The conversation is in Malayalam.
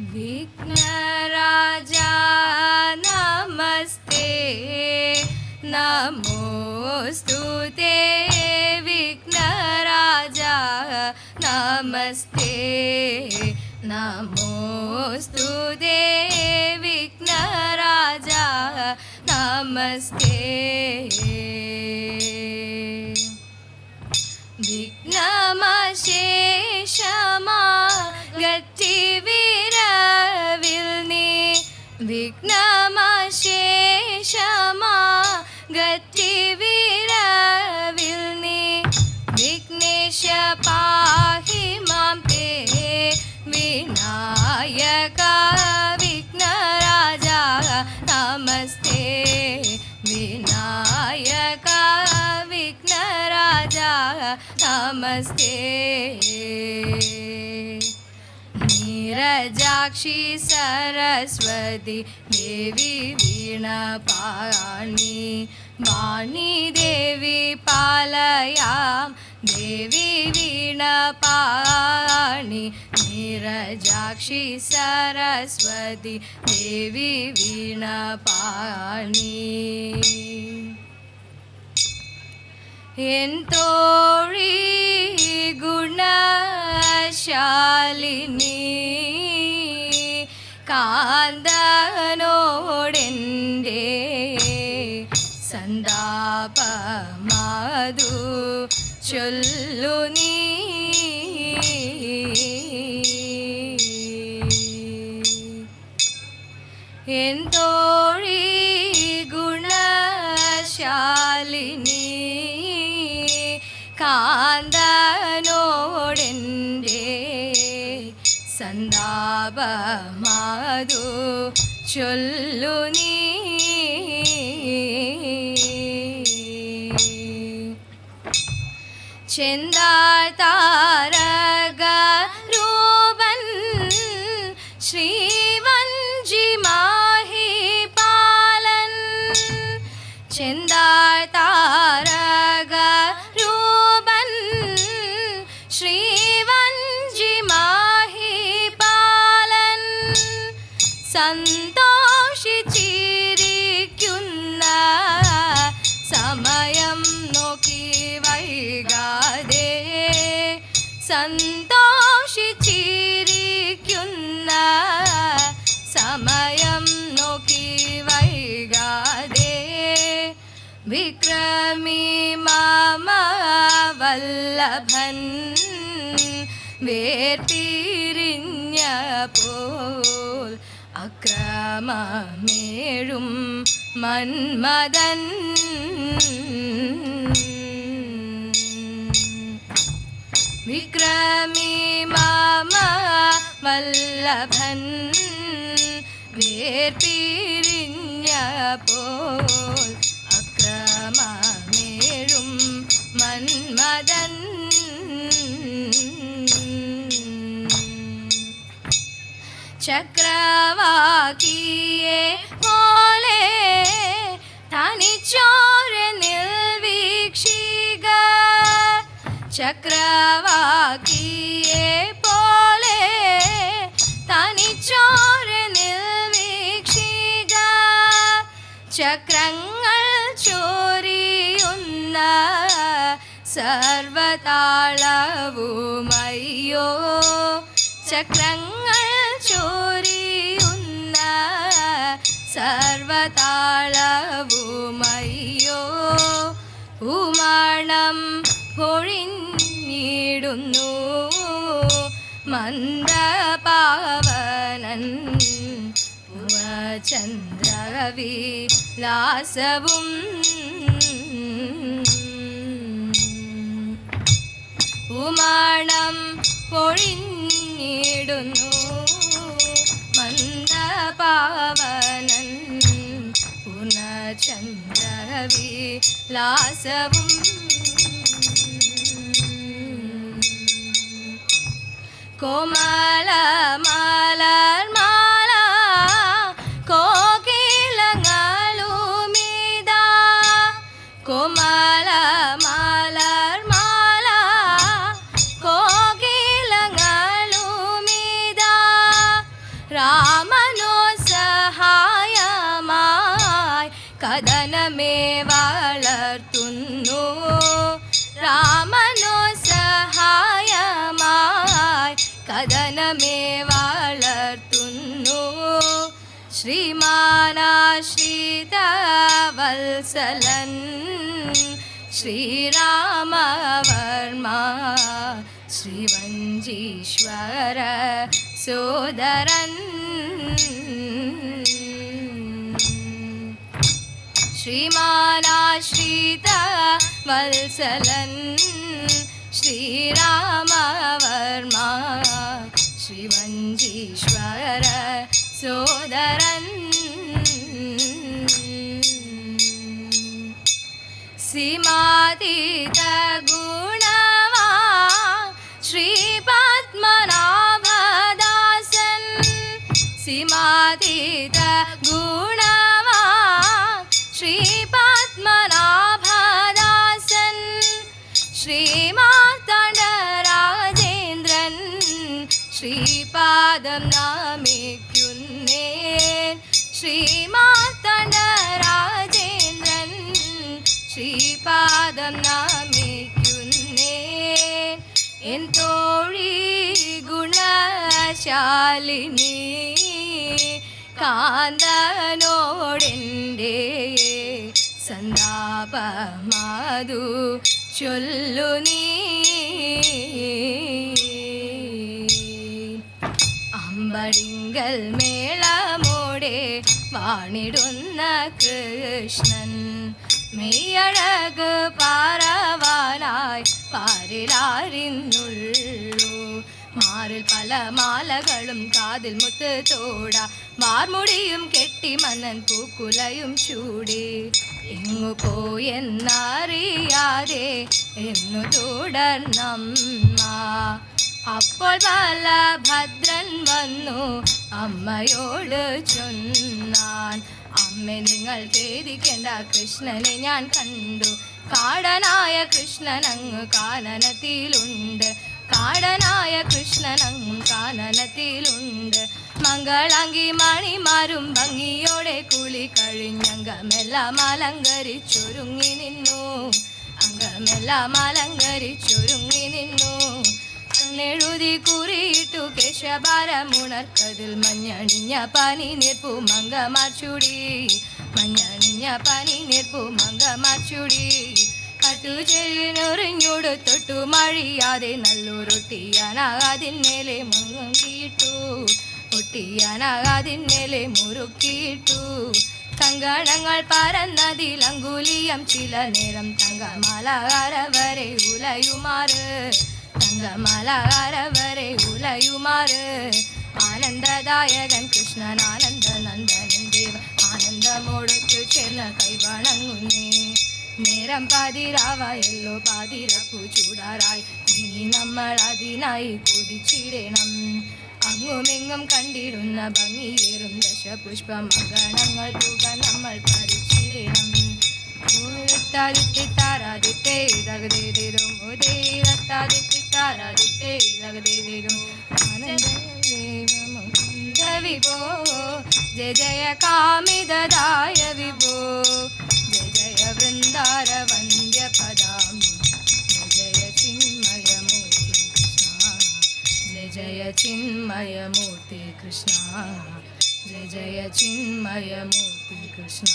विघ्नराजा नमस्ते नमोस्तुते विघ्नराजा नमस्ते नमोस्तुते विघ्नराजा नमस्ते വിഘ്നമശേഷമാകറ്റിവിരവിൽനി വിഘ്നമശേഷമാകറ്റിവിരവിൽനി വിഘ്നേശ പാഹി മാം തേ വിനായക വിഘ്നരാജ നമസ്തേ വിനായക വിഘ്നരാജ നമസ്തേ നീരജാക്ഷി സരസ്വതി ദേവി വീണപാണി വാണി ദേവി പാലയാം ദേവി വീണപാണി നീരജാക്ഷി സരസ്വതി ദേവി വീണപാണി എൻ തോഴി ഗുണശാലിനി കാന്തനോടെൻ്റെ സന്താപമധു ചൊല്ലു നീ എൻ തോഴി ഗുണശാലിനി കാന്തനോടെൻ്റെ സന്താപമധു ചൊല്ലു നീ ചെന്താരൂപൻ ശ്രീവഞ്ചി മാഹിപാലൻ ചെന്താരൂപൻ ശ്രീവഞ്ചി മാഹിപാലൻ സന്തോഷിച്ചിരിക്കുന്ന സമയം നോക്കി വൈകാതെ സന്തോഷിച്ചിരിക്കുന്ന സമയം നോക്കി വൈകാതെ വിക്രമി മാമ വല്ലഭൻ വേർപിരിഞ്ഞപ്പോൾ അക്രമമേഴും മന്മദൻ വിക്രമി മാമ വല്ലഭൻ വേർപിരിഞ്ഞപ്പോൾ അക്രമമേഴും മന്മദൻ ചക്രവാകിയെ പോലെ തനിച്ചോരെ നിർവീക്ഷിക ചക്രവാകിയെ പോലെ തനിച്ചോരെ നിർവീക്ഷിക ചക്രങ്ങൾ ചോരിയുന്ന സർവതാളവുമയ്യോ ചക്രങ്ങൾ ചോരിയുന്ന സർവതാളവുമയ്യോ ഉമാണം പൊഴിഞ്ഞിടുന്നു മന്ദപാവനൻ ചന്ദ്രവിലാസവും ഉമാണം പൊഴിഞ്ഞിടുന്നു മന്ദപാവനൻ പൂർണ്ണചന്ദ്രവിലാസവും കോമല മലർമാല കോകിലങ്ങളുമിത കോമല മലർമാല കോകിലങ്ങളുമിത നമ്മെ വളർത്തുന്നു ശ്രീമാനാശ്രിത വത്സലൻ ശ്രീരാമവർമ്മ ശ്രീവഞ്ചീശ്വര സോദരൻ ശ്രീമാനാശ്രിത വത്സലൻ ശ്രീരാമവർമ്മ ശ്രീവഞ്ചീശ്വര സോദരൻ സീമാതീത ഗുണവാ ശ്രീപത്മനാഭദാസൻ സീമാതീത ഗുണവാ ശ്രീപത്മനാഭദാസൻ ശ്രീമാർത്താണ്ഡരാജേന്ദ്രൻ ശ്രീപാദം നമിക്കുന്നേൻ ശ്രീമാർത്താണ്ഡരാജേന്ദ്രൻ ശ്രീപാദം നമിക്കുന്നേൻ എൻ തോഴി ഗുണശാലിനി കാന്തനോടെൻ്റെ സന്താപമാതു ചൊല്ലു നീ അമ്പടിങ്കൽ മേളമോടെ വാണിടുന്ന കൃഷ്ണൻ മെയ്യഴക് പാറവാനായി പാരിലാരിന്നുള്ളൂ മാറിൽ പല മാലകളും കാതിൽ മുത്ത് തോട വാർമുടിയും കെട്ടി മന്നൻ പൂക്കുലയും ചൂടി എങ്ങു പോയെന്നറിയാതെ എന്നു തുടർന്നമ്മ അപ്പോൾ ബലഭദ്രൻ വന്നു അമ്മയോട് ചൊന്നാൻ അമ്മേ നിങ്ങൾ ഖേദിക്കേണ്ട കൃഷ്ണനെ ഞാൻ കണ്ടു കാടനായ കൃഷ്ണൻ അങ്ങ് കാനനത്തിലുണ്ട് കാടനായ കൃഷ്ണൻ അങ്ങ് കാനനത്തിലുണ്ട് മംഗളാംഗി മണിമാരും ഭംഗിയോടെ കുളി കഴിഞ്ഞങ്കമെല്ലാം അലങ്കരിച്ചൊരുങ്ങി നിന്നു അംഗമെല്ലാം അലങ്കരിച്ചൊരുങ്ങി നിന്നു എഴുതി കുറിയിട്ടു കേശഭാരമുണർക്കതിൽ മഞ്ഞണിഞ്ഞ പനി നിർപ്പു മംഗമാർച്ചുടി മഞ്ഞണിഞ്ഞ പനി നിർപ്പു മംഗമാർച്ചുടി കട്ടുചെഴിനൊറിഞ്ഞോട് തൊട്ടു മഴിയാതെ നല്ലൊരൊട്ടിയാനാകാതിന്മേലെ മുറുക്കിയിട്ടു ഒട്ടിയാനാകാതിന്മേലെ മുറുക്കിയിട്ടു കങ്കണങ്ങൾ പരന്നതിൽ അങ്കുലിയം ചില നേരം തങ്കമാലകാര വരെ ഉലയുമാറ് തങ്കമാലകാര വരെ ഉലയുമാറ് ആനന്ദദായകൻ കൃഷ്ണൻ ആനന്ദ നന്ദനൻ ദേവ ആനന്ദമോടൊത്തു ചേർന്ന കൈവണങ്ങുന്നേ നേരം പാതിരാവായല്ലോ പാതിരപ്പു ചൂടാറായി ഇനി നമ്മൾ അതിനായി കുതിച്ചിടണം അങ്ങുമെങ്ങും കണ്ടിരുന്ന ഭംഗിയേറും ദശപുഷ്പമഗണങ്ങൾ തുക നമ്മൾ പരിച്ചിടണം താരാദിത്തേ തകതേതും ഉദയത്താദിത്താരാദിത്തേ തകതേതും ആനന്ദ വിഭോ ജയ ജയ കാമിദായ വിഭോ ജയ ജയ വൃന്ദാര വന്ദ്യ പദാം ജയ ജയ ചിന്മയമൂർത്തി കൃഷ്ണ ജയ ജയ ചിന്മയമൂർത്തി കൃഷ്ണ ജയ ജയ ചിന്മയമൂർത്തി കൃഷ്ണ.